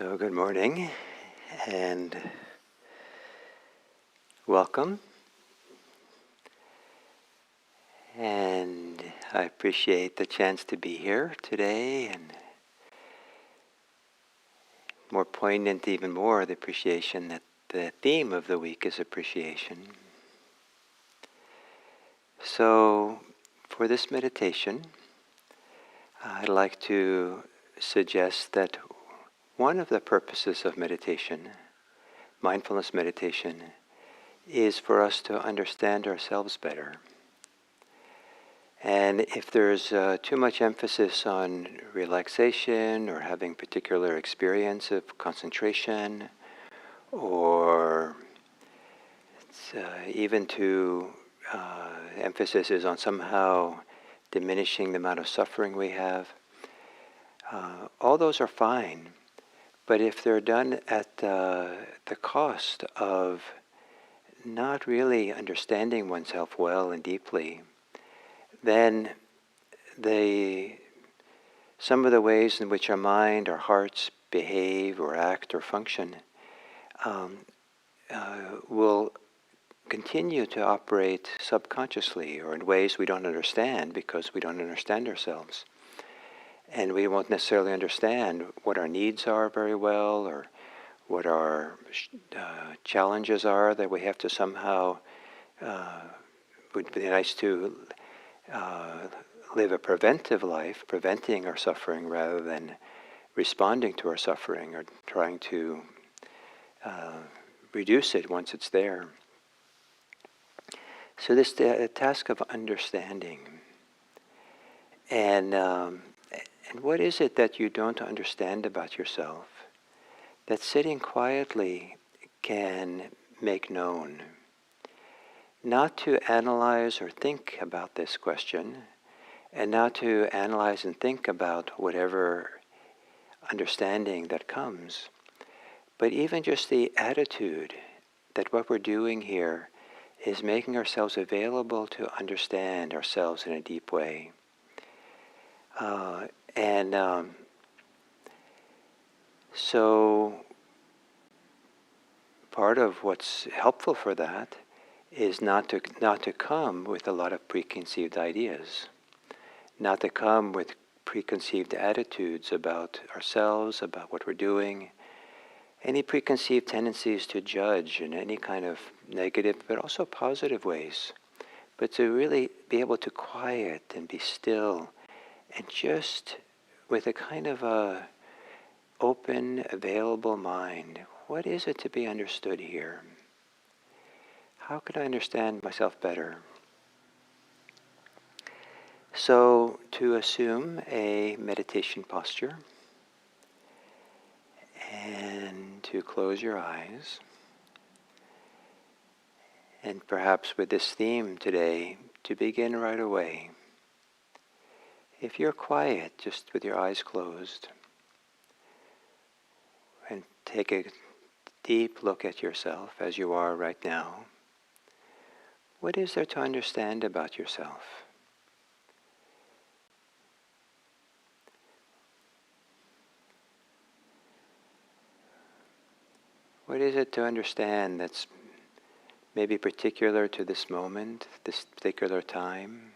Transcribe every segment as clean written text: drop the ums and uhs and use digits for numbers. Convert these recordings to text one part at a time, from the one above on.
So good morning and welcome. And I appreciate the chance to be here today, and more poignant, even more, the appreciation that the theme of the week is appreciation. So for this meditation, I'd like to suggest that one of the purposes of meditation, mindfulness meditation, is for us to understand ourselves better. And if there's too much emphasis on relaxation or having particular experience of concentration, or even too emphasis is on somehow diminishing the amount of suffering we have, all those are fine. But if they're done at the cost of not really understanding oneself well and deeply, then some of the ways in which our mind, our hearts behave or act or function will continue to operate subconsciously or in ways we don't understand because we don't understand ourselves. And we won't necessarily understand what our needs are very well, or what our challenges are that we have to somehow, would be nice to live a preventive life, preventing our suffering rather than responding to our suffering or trying to reduce it once it's there. So this task of understanding, and what is it that you don't understand about yourself that sitting quietly can make known? Not to analyze or think about this question, and not to analyze and think about whatever understanding that comes, but even just the attitude that what we're doing here is making ourselves available to understand ourselves in a deep way. So part of what's helpful for that is not to come with a lot of preconceived ideas, not to come with preconceived attitudes about ourselves, about what we're doing, any preconceived tendencies to judge in any kind of negative but also positive ways, but to really be able to quiet and be still and just with a kind of a open, available mind. What is it to be understood here? How can I understand myself better? So to assume a meditation posture and to close your eyes, and perhaps with this theme today, to begin right away. If you're quiet, just with your eyes closed, and take a deep look at yourself as you are right now, what is there to understand about yourself? What is it to understand that's maybe particular to this moment, this particular time?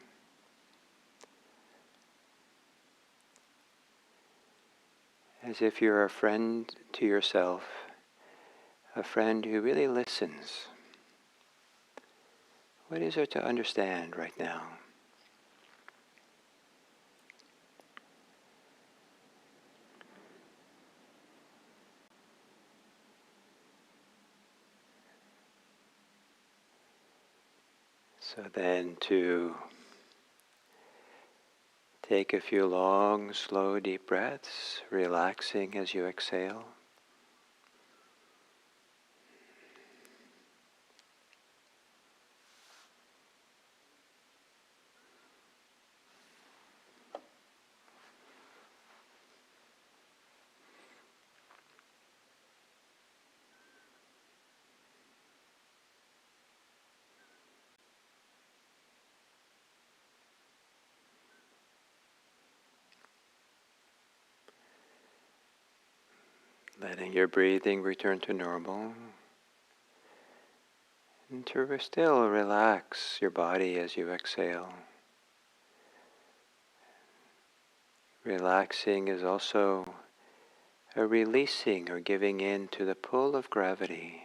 As if you're a friend to yourself, a friend who really listens. What is there to understand right now? So then to take a few long, slow, deep breaths, relaxing as you exhale. Letting your breathing return to normal. And to still relax your body as you exhale. Relaxing is also a releasing or giving in to the pull of gravity.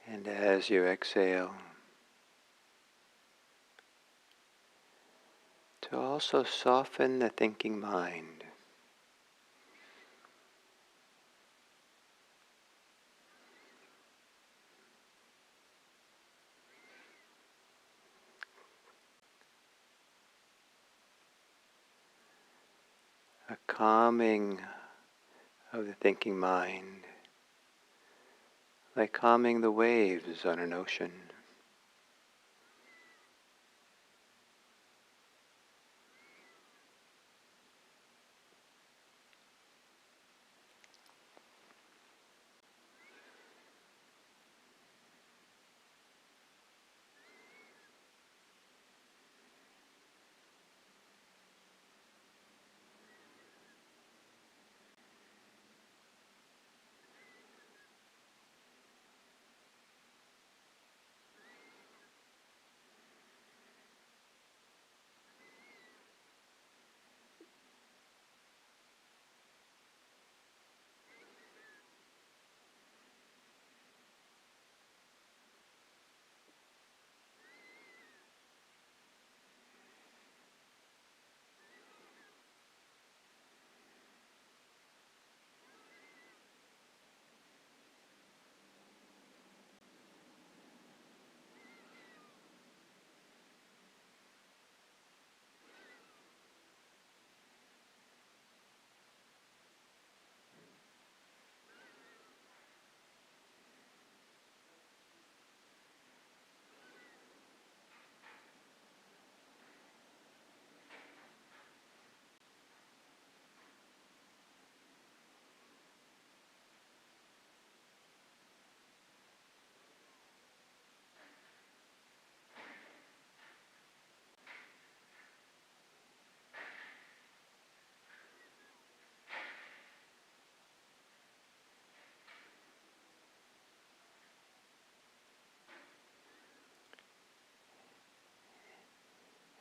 And as you exhale, to also soften the thinking mind. A calming of the thinking mind, like calming the waves on an ocean.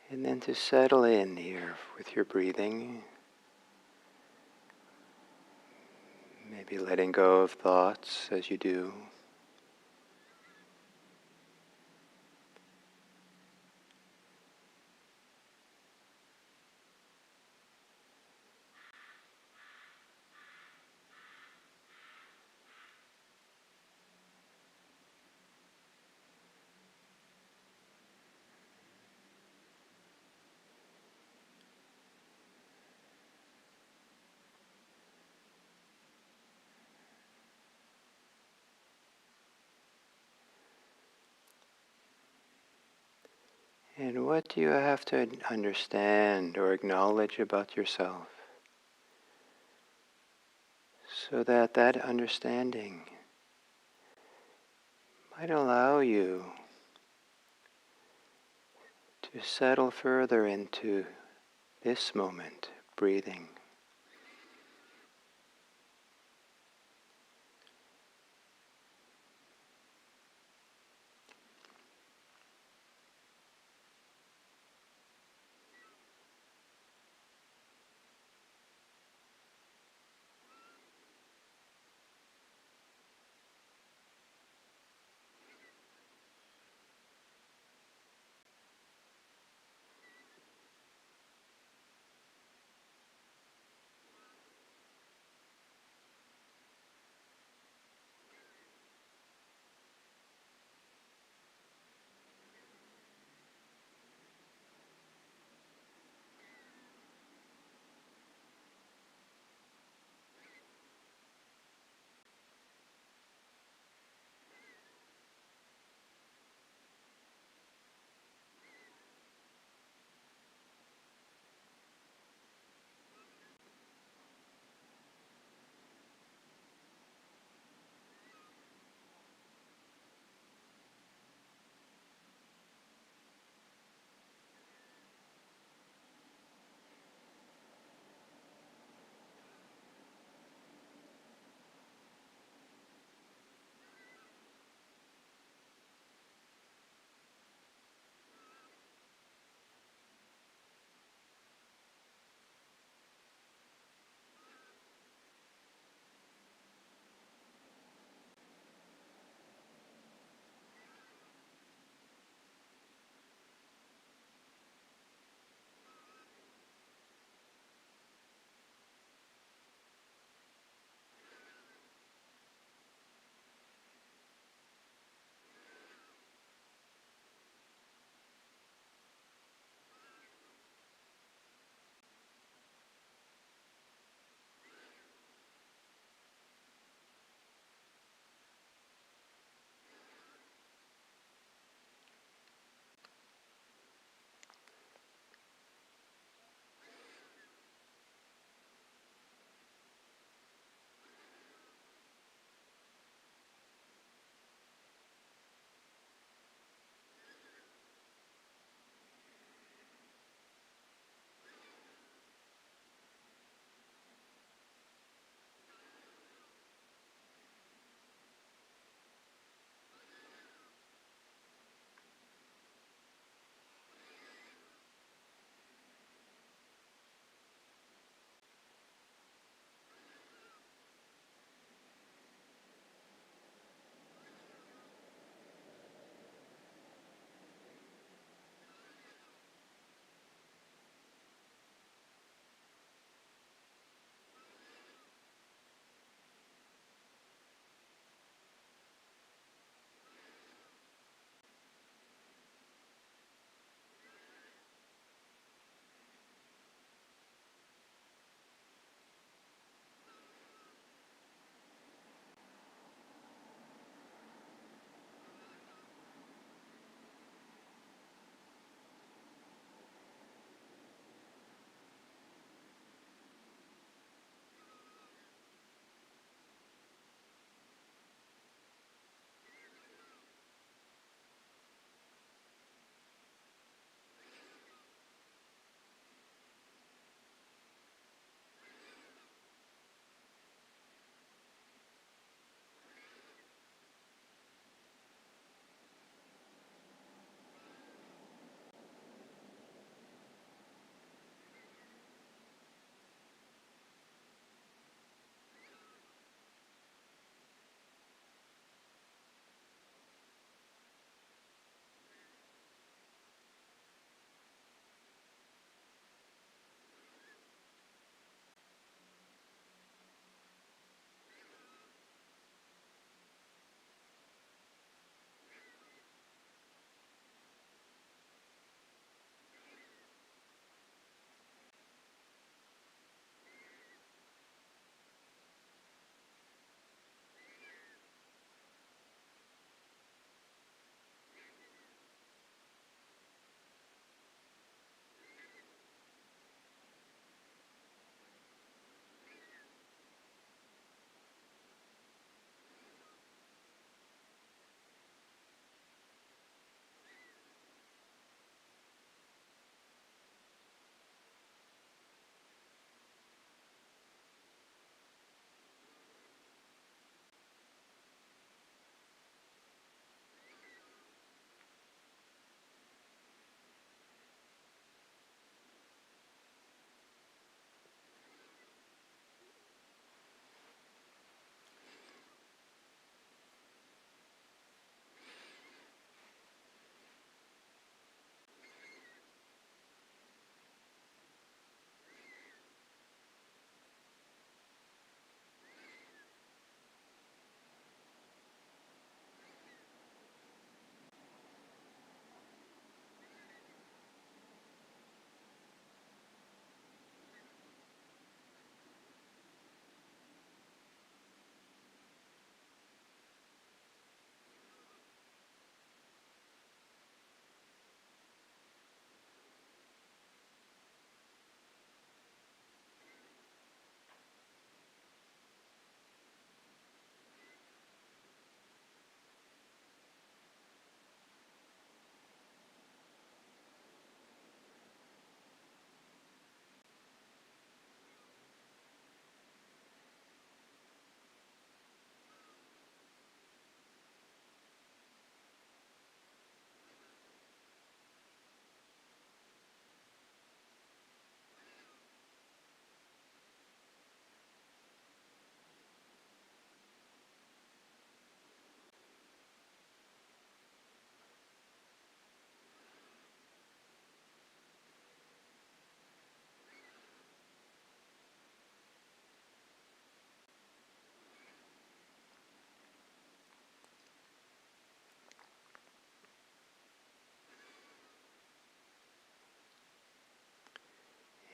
And then to settle in here with your breathing, maybe letting go of thoughts as you do. And what do you have to understand or acknowledge about yourself so that that understanding might allow you to settle further into this moment, breathing.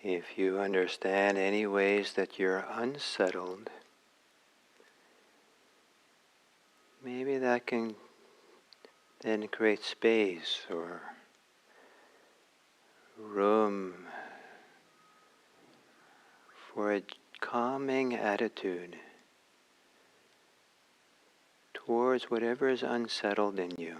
If you understand any ways that you're unsettled, maybe that can then create space or room for a calming attitude towards whatever is unsettled in you.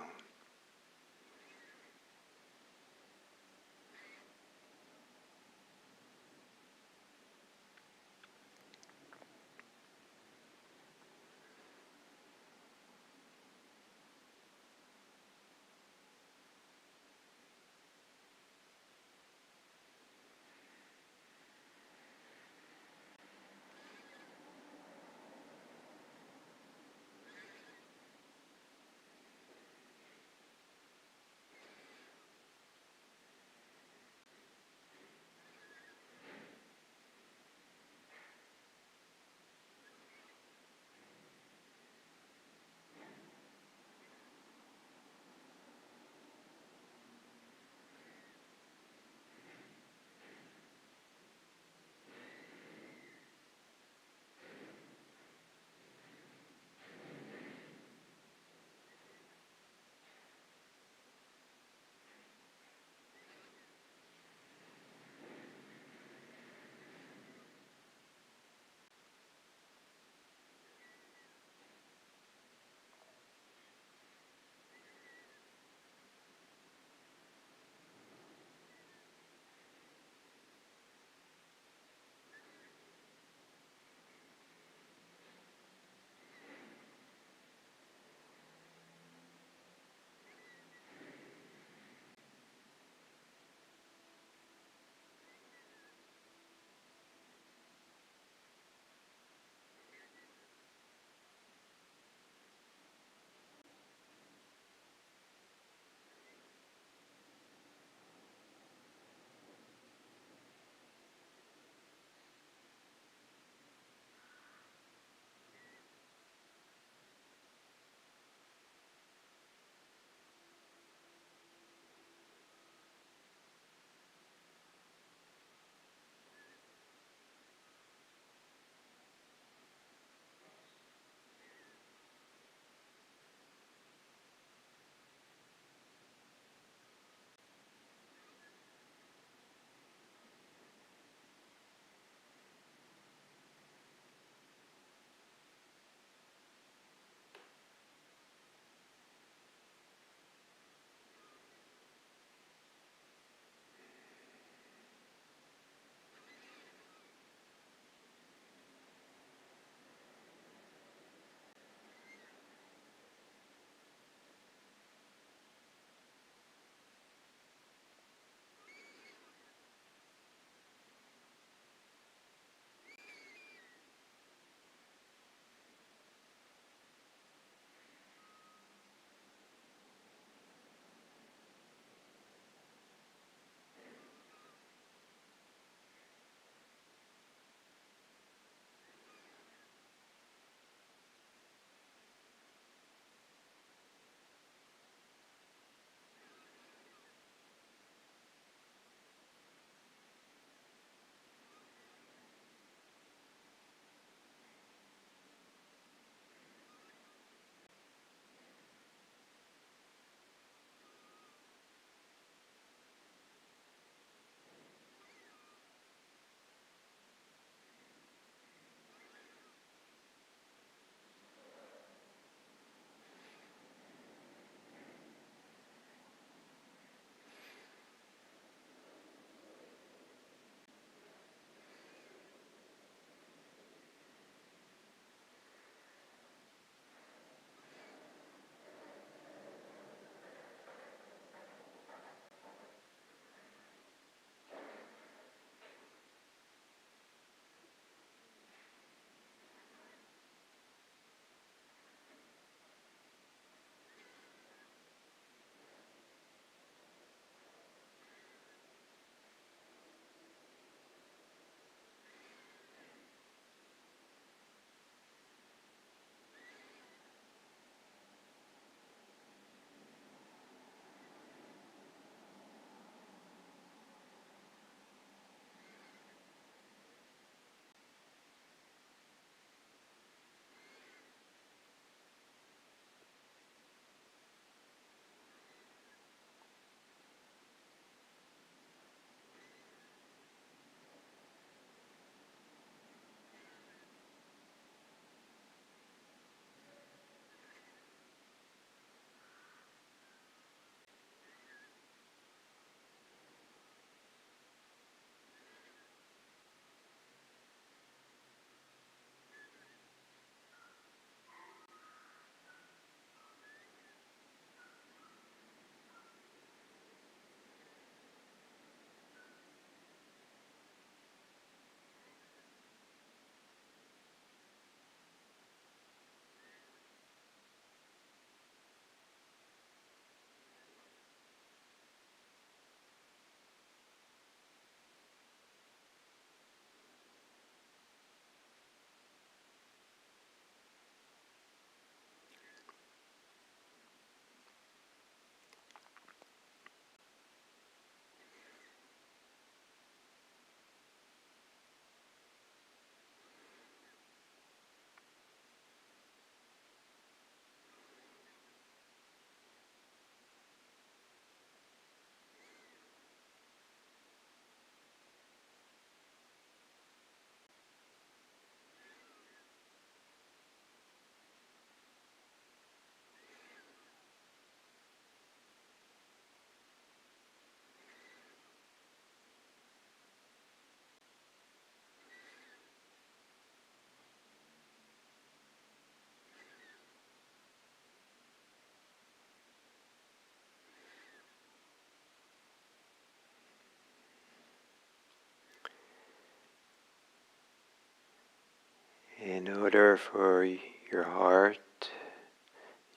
In order for your heart,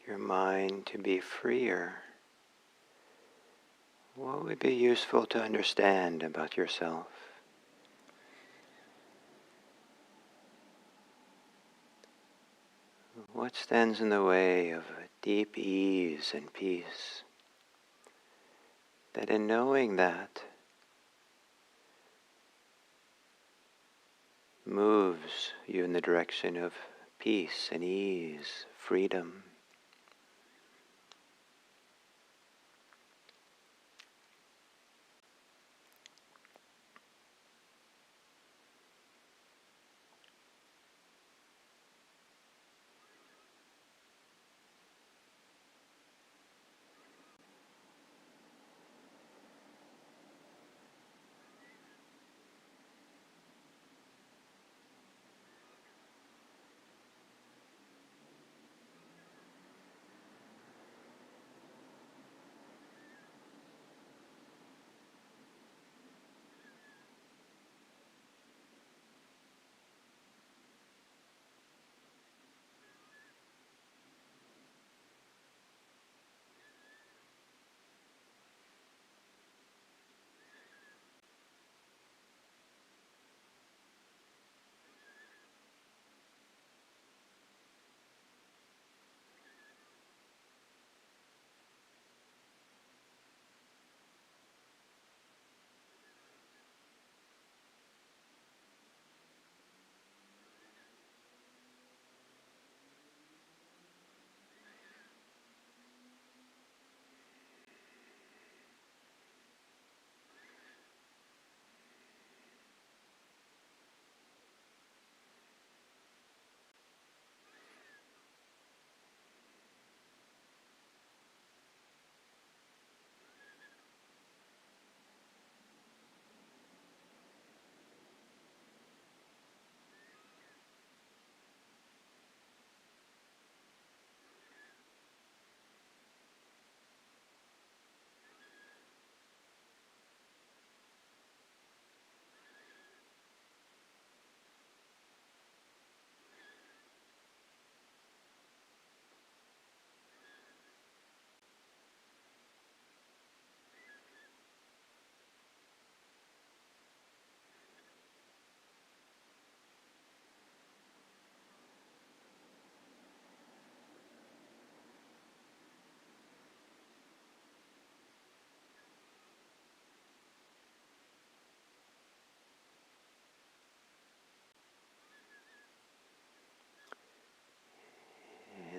your mind to be freer, what would be useful to understand about yourself? What stands in the way of a deep ease and peace? That in knowing that moves you in the direction of peace and ease, freedom.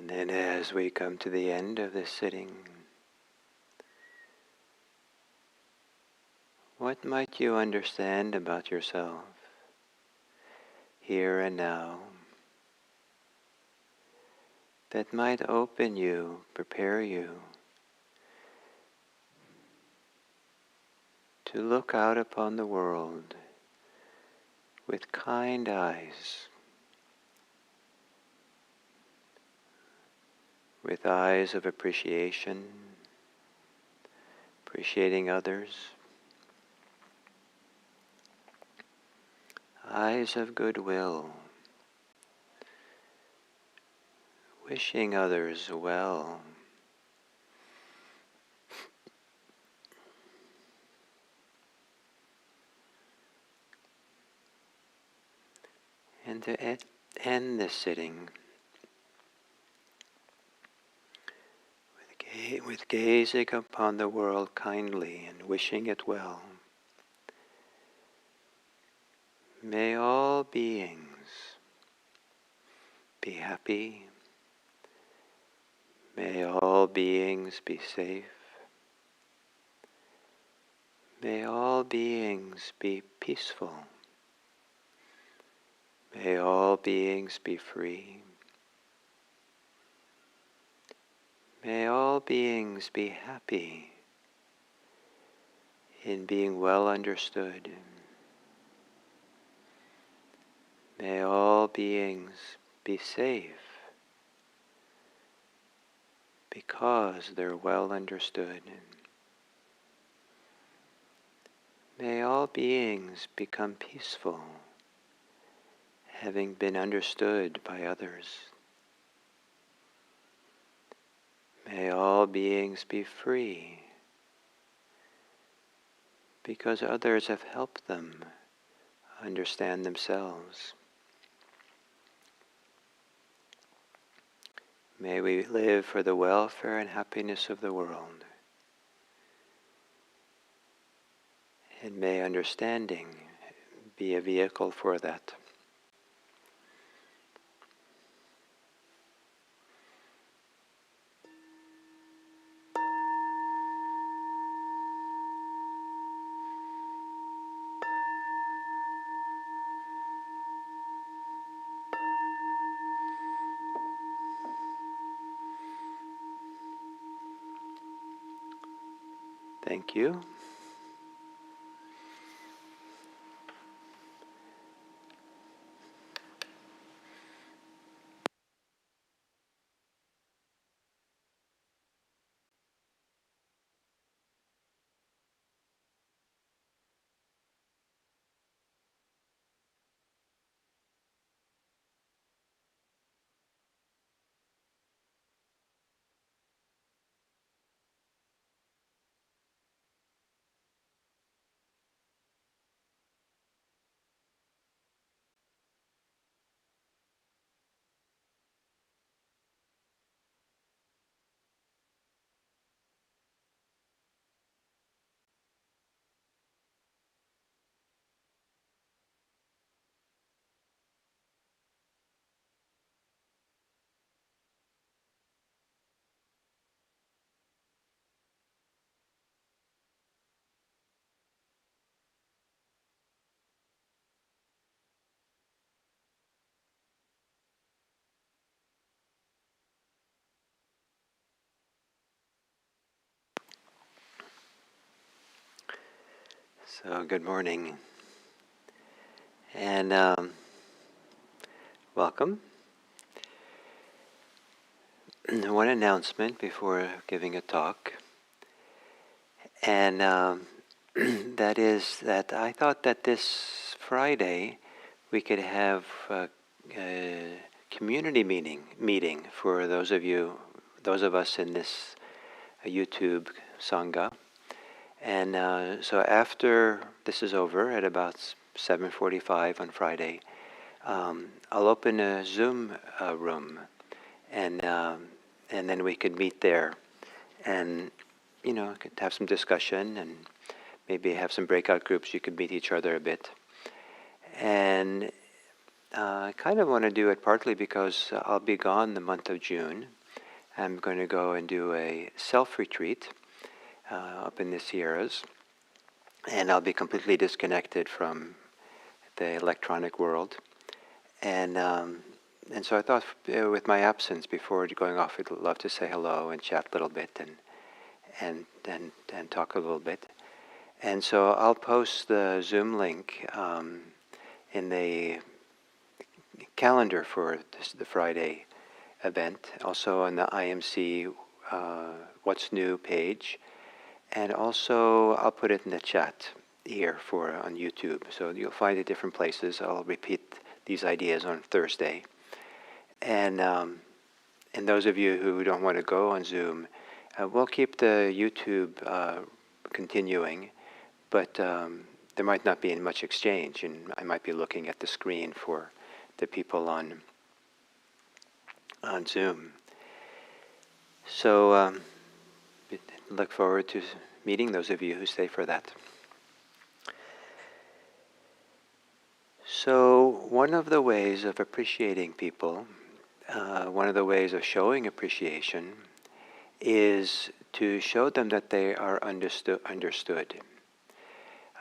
And then as we come to the end of this sitting, what might you understand about yourself here and now that might open you, prepare you to look out upon the world with kind eyes, with eyes of appreciation, appreciating others, eyes of goodwill, wishing others well, and to end this sitting with gazing upon the world kindly and wishing it well. May all beings be happy. May all beings be safe. May all beings be peaceful. May all beings be free. May all beings be happy in being well understood. May all beings be safe because they're well understood. May all beings become peaceful having been understood by others. May all beings be free, because others have helped them understand themselves. May we live for the welfare and happiness of the world. And may understanding be a vehicle for that. Thank you. So good morning, and welcome. One announcement before giving a talk, and that is that I thought that this Friday we could have a community meeting for those of us in this YouTube Sangha. And so after this is over at about 7:45 on Friday, I'll open a Zoom room, and then we could meet there, and could have some discussion, and maybe have some breakout groups. You could meet each other a bit, and I kind of want to do it partly because I'll be gone the month of June. I'm going to go and do a self-retreat up in the Sierras, and I'll be completely disconnected from the electronic world. And so I thought, with my absence before going off, I'd love to say hello and chat a little bit and talk a little bit. And so I'll post the Zoom link in the calendar for the Friday event, also on the IMC What's New page. And also, I'll put it in the chat here on YouTube. So you'll find it different places. I'll repeat these ideas on Thursday. And those of you who don't want to go on Zoom, we'll keep the YouTube continuing, but there might not be much exchange, and I might be looking at the screen for the people on Zoom. So look forward to meeting those of you who stay for that. So one of the ways of appreciating people, one of the ways of showing appreciation, is to show them that they are understood.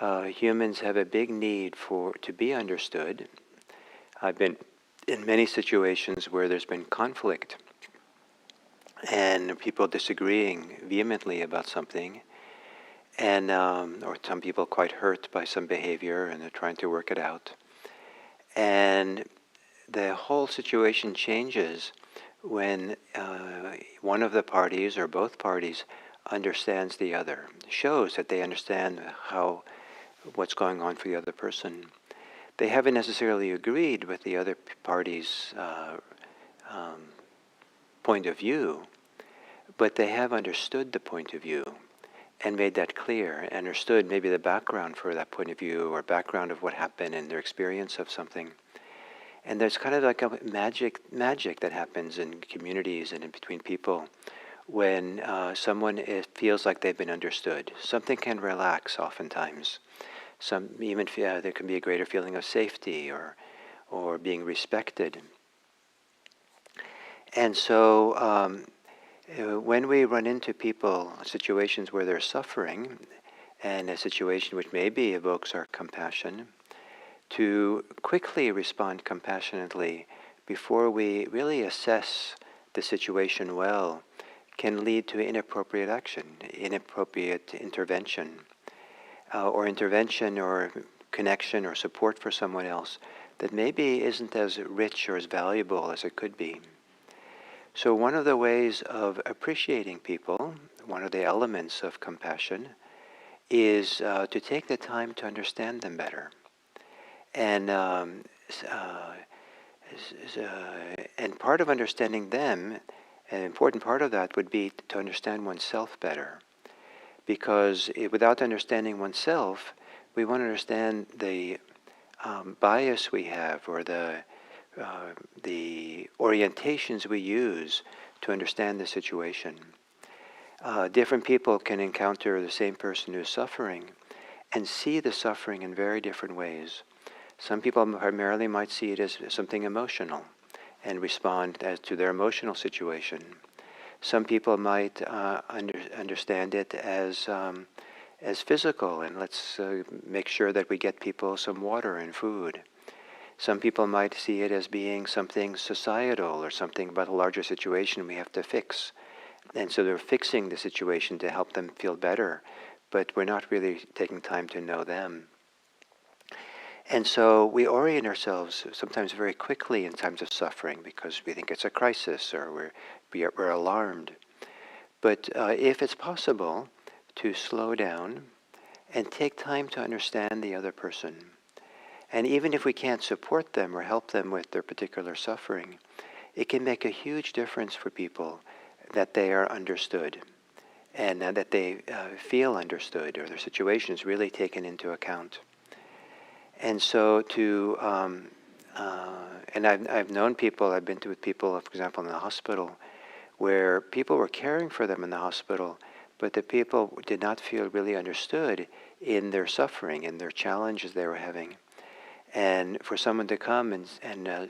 Humans have a big need to be understood. I've been in many situations where there's been conflict and people disagreeing vehemently about something, and or some people quite hurt by some behavior, and they're trying to work it out. And the whole situation changes when one of the parties or both parties understands the other, shows that they understand what's going on for the other person. They haven't necessarily agreed with the other party's point of view, but they have understood the point of view and made that clear, understood maybe the background for that point of view or background of what happened and their experience of something. And there's kind of like a magic that happens in communities and in between people when someone feels like they've been understood. Something can relax oftentimes. There can be a greater feeling of safety or being respected. And so when we run into people, situations where they're suffering, and a situation which maybe evokes our compassion, to quickly respond compassionately before we really assess the situation well can lead to inappropriate action, inappropriate intervention, or connection or support for someone else that maybe isn't as rich or as valuable as it could be. So one of the ways of appreciating people, one of the elements of compassion, is to take the time to understand them better. And part of understanding them, an important part of that would be to understand oneself better. Because without understanding oneself, we won't understand the bias we have or the orientations we use to understand the situation. Different people can encounter the same person who's suffering and see the suffering in very different ways. Some people primarily might see it as something emotional and respond as to their emotional situation. Some people might understand it as physical, and let's make sure that we get people some water and food. Some people might see it as being something societal or something about a larger situation we have to fix. And so they're fixing the situation to help them feel better, but we're not really taking time to know them. And so we orient ourselves sometimes very quickly in times of suffering because we think it's a crisis or we're alarmed. But if it's possible to slow down and take time to understand the other person, and even if we can't support them or help them with their particular suffering, it can make a huge difference for people that they are understood and that they feel understood or their situation is really taken into account. And so and I've known people, I've been with people, for example, in the hospital, where people were caring for them in the hospital, but the people did not feel really understood in their suffering, in their challenges they were having. And for someone to come and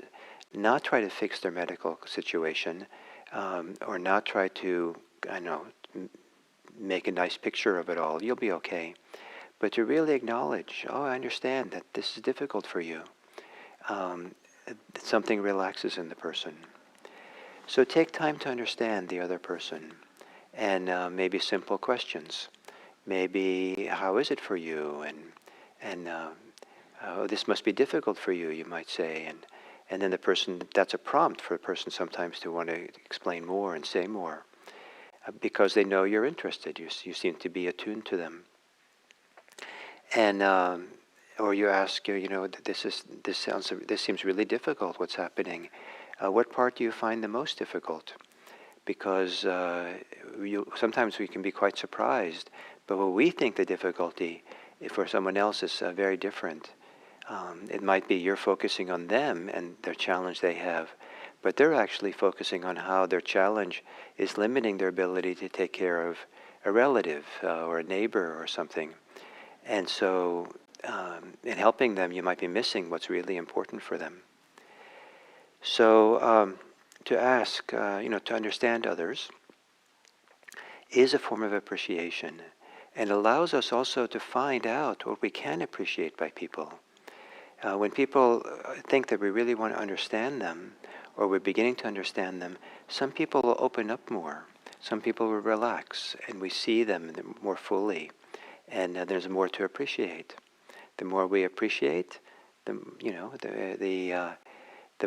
not try to fix their medical situation, or not try to, make a nice picture of it all, you'll be okay. But to really acknowledge, I understand that this is difficult for you. Something relaxes in the person. So take time to understand the other person, and maybe simple questions. Maybe, how is it for you? And this must be difficult for you, you might say. And then the person, that's a prompt for a person sometimes to want to explain more and say more, because they know you're interested. You seem to be attuned to them. And or you ask, this seems really difficult. What's happening? What part do you find the most difficult? Because sometimes we can be quite surprised, but what we think the difficulty for someone else is very different. It might be you're focusing on them and their challenge they have, but they're actually focusing on how their challenge is limiting their ability to take care of a relative or a neighbor or something. And so in helping them, you might be missing what's really important for them. So to ask, to understand others is a form of appreciation, and allows us also to find out what we can appreciate by people. When people think that we really want to understand them, or we're beginning to understand them, some people will open up more. Some people will relax, and we see them more fully, and there's more to appreciate. The more we appreciate, the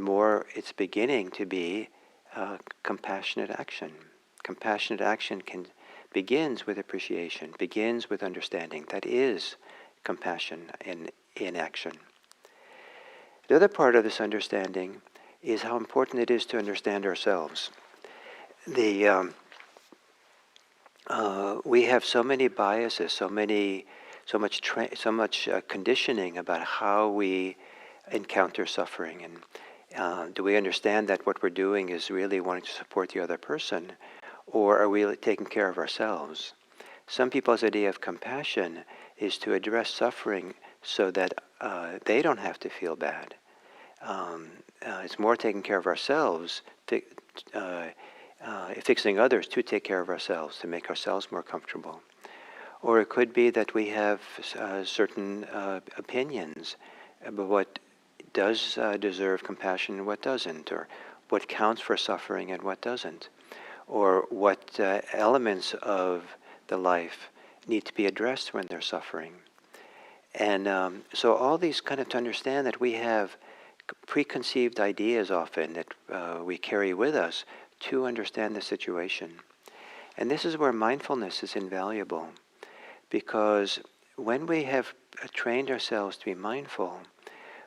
more it's beginning to be compassionate action. Compassionate action begins with appreciation, begins with understanding. That is compassion in action. The other part of this understanding is how important it is to understand ourselves. We have so many biases, so much conditioning about how we encounter suffering, and do we understand that what we're doing is really wanting to support the other person, or are we taking care of ourselves? Some people's idea of compassion is to address suffering so that they don't have to feel bad. It's more taking care of ourselves, fixing others to take care of ourselves, to make ourselves more comfortable. Or it could be that we have certain opinions about what does deserve compassion and what doesn't, or what counts for suffering and what doesn't, or what elements of the life need to be addressed when they're suffering. And so all these kind of, to understand that we have preconceived ideas often that we carry with us to understand the situation. And this is where mindfulness is invaluable, because when we have trained ourselves to be mindful,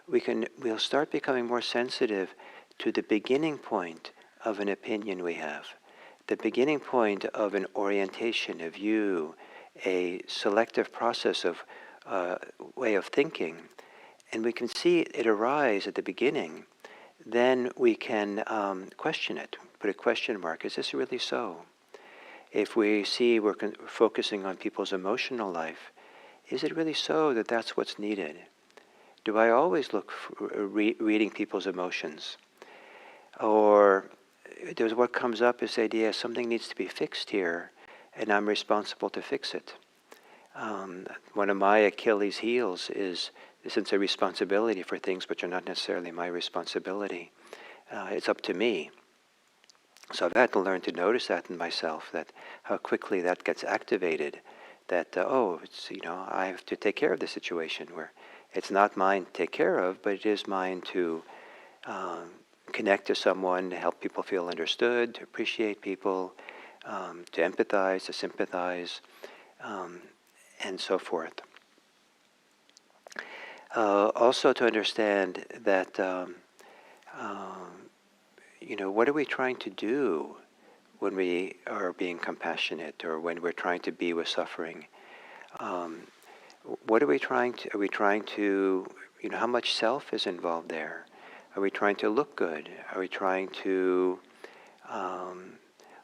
we'll start becoming more sensitive to the beginning point of an opinion we have, the beginning point of an orientation, a view, a selective process of way of thinking, and we can see it arise at the beginning. Then we can question it, put a question mark. Is this really so? If we see we're focusing on people's emotional life, is it really so that that's what's needed? Do I always look for reading people's emotions? Or there's what comes up is the idea something needs to be fixed here, and I'm responsible to fix it. One of my Achilles' heels is the sense of responsibility for things which are not necessarily my responsibility. It's up to me. So I've had to learn to notice that in myself, that how quickly that gets activated, that, I have to take care of the situation, where it's not mine to take care of, but it is mine to connect to someone, to help people feel understood, to appreciate people, to empathize, to sympathize, and so forth. Also to understand that, what are we trying to do when we are being compassionate, or when we're trying to be with suffering? What are we trying to, how much self is involved there? Are we trying to look good? Are we trying to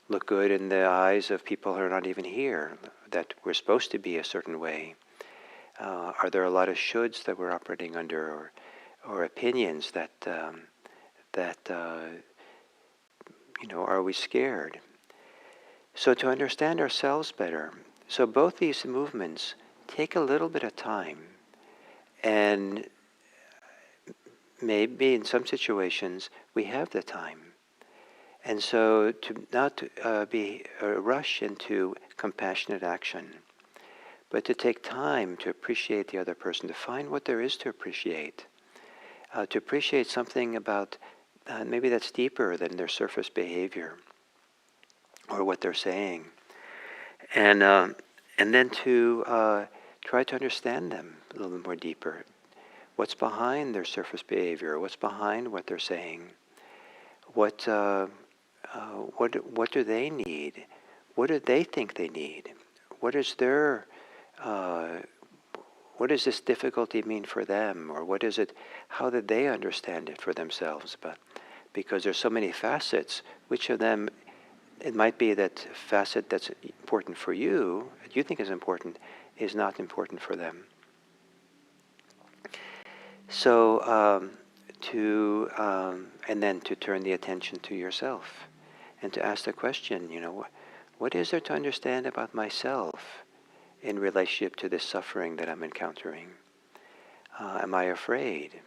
look good in the eyes of people who are not even here, that we're supposed to be a certain way? Are there a lot of shoulds that we're operating under, or opinions that are we scared? So to understand ourselves better, so both these movements take a little bit of time, and maybe in some situations we have the time. And so to not be a rush into compassionate action, but to take time to appreciate the other person, to find what there is to appreciate something about maybe that's deeper than their surface behavior or what they're saying, and then to try to understand them a little more deeper. What's behind their surface behavior? What's behind what they're saying? What do they need? What do they think they need? What is their what does this difficulty mean for them? Or what is it, how did they understand it for themselves? But because there's so many facets, which of them, it might be that facet that's important for you, that you think is important, is not important for them. So and then to turn the attention to yourself, and to ask the question, what is there to understand about myself in relationship to this suffering that I'm encountering? Am I afraid?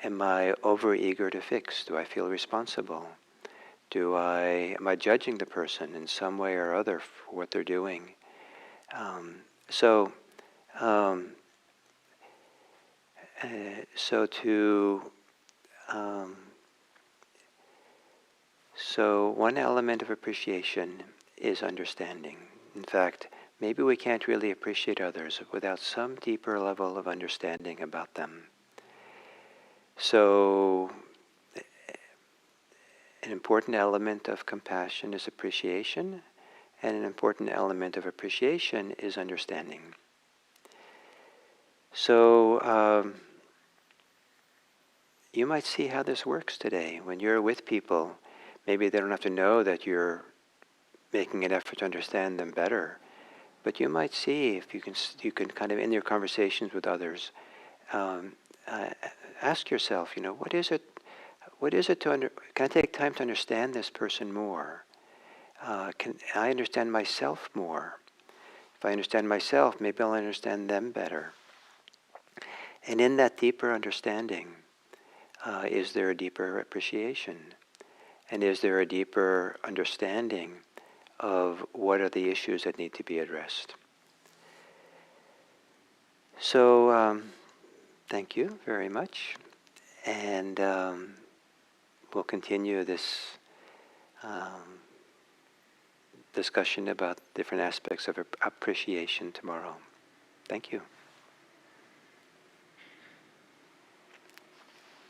Am I overeager to fix? Do I feel responsible? Am I judging the person in some way or other for what they're doing? So one element of appreciation is understanding. In fact, maybe we can't really appreciate others without some deeper level of understanding about them. So an important element of compassion is appreciation, and an important element of appreciation is understanding. So you might see how this works today. When you're with people, maybe they don't have to know that you're making an effort to understand them better, but you might see if you can kind of in your conversations with others, um, uh, ask yourself, what is it? What is it can I take time to understand this person more? Can I understand myself more? If I understand myself, maybe I'll understand them better. And in that deeper understanding, is there a deeper appreciation? And is there a deeper understanding of what are the issues that need to be addressed? So, thank you very much. And we'll continue this discussion about different aspects of appreciation tomorrow. Thank you.